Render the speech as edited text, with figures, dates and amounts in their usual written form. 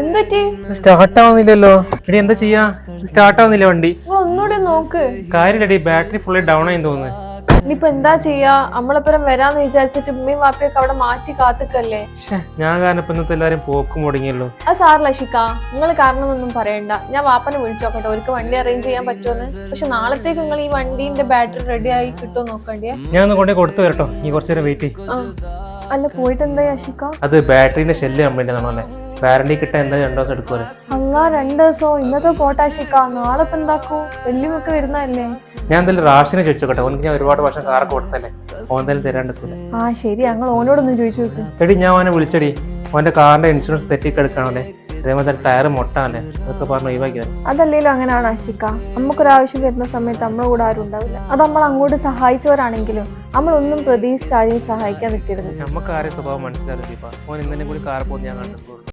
എന്തൊറ്റി start ആവുന്നില്ലല്ലോ. എടി എന്താ ചെയ്യാ? സ്റ്റാർട്ട് ആവുന്നില്ല വണ്ടി. നിങ്ങൾ ഒന്നുകൂടി നോക്ക്. കാര്യമില്ലടി, ബാറ്ററി ഫുള്ള് ഡൗൺ ആയി തോന്നുന്നു. ഇനിയിപ്പൊ എന്താ ചെയ്യാ? നമ്മളെപ്പുറം വരാന്ന് വിചാരിച്ചിട്ട് ഉമ്മയും വാപ്പയൊക്കെ അവിടെ മാറ്റി കാത്തിക്കല്ലേ. ഞാൻ കാരണം ഇപ്പൊ ഇന്നത്തെ എല്ലാരും പോക്ക് മുടങ്ങിയല്ലോ. അത് സാറില്ല ഷിക്ക, നിങ്ങൾ കാരണമൊന്നും പറയണ്ട. ഞാൻ വാപ്പനെ വിളിച്ചോക്കട്ടെ അവർക്ക് വണ്ടി അറേഞ്ച് ചെയ്യാൻ പറ്റുമെന്ന്. പക്ഷെ നാളത്തേക്ക് നിങ്ങൾ ഈ വണ്ടീന്റെ ബാറ്ററി റെഡി ആയി കിട്ടുമോ നോക്കണ്ടേ. ഞാൻ ഒന്ന് കൊണ്ടേ കൊടുത്തു വരട്ടോ, നീ കുറച്ചു നേരം വെയിറ്റ് ചെയ്യും. അല്ല പോയിട്ട് എന്താ ഷിക്ക? അത് ബാറ്ററിന്റെ ഷെല്ല് കംപ്ലൈന്റ് ആണോ അല്ലേ? വാറണ്ടി കിട്ടാൻ എന്തായാലും 2 ദിവസം എടുക്കുമല്ലോ. അല്ല 2 ദിവസോ? ഇന്നത്തെ പോട്ടാ ഷിക്ക, നാളെ ഇപ്പൊ എന്താക്കൂ? വെല്ലുമൊക്കെ വരുന്നതല്ലേ. ഞാൻ എന്തായാലും റാഷിനെ ചോദിച്ചോട്ടെ, ഓനക്ക് ഞാൻ ഒരുപാട് വർഷം കാറൊക്കെ കൊടുത്തല്ലേ, ഓൻ എന്തായാലും തരാണ്ടെത്തില്ല. ശരി, ഞങ്ങൾ ഓനോടൊന്നും ചോദിച്ചു നോക്ക്. എടി ഞാൻ അവനെ വിളിച്ചടി, ഓന്റെ കാറിന്റെ ഇൻഷുറൻസ് തെറ്റിക്കെടുക്കണല്ലേ, അതേപോലെ ടയർ മൊട്ടാണല്ലേ, അതൊക്കെ പറഞ്ഞ് ഒഴിവാക്കിയത്. അതല്ലേലും അങ്ങനെയാണ് ആഷിക്ക. നമുക്കൊരാവശ്യം വരുന്ന സമയത്ത് നമ്മളെ കൂടെ ആരും ഉണ്ടാവില്ല. അത് നമ്മൾ അങ്ങോട്ട് സഹായിച്ചവരാണെങ്കിലും നമ്മളൊന്നും പ്രതീക്ഷിച്ച് ആരെയും സഹായിക്കാൻ നിൽക്കരുത്. നമുക്ക് ആരെയും സ്വഭാവം മനസ്സിലാവില്ല. ഓൻ ഇന്നലെ കൂടി കാർ പോകുന്ന ഞാൻ കണ്ടിട്ടുള്ളൂ.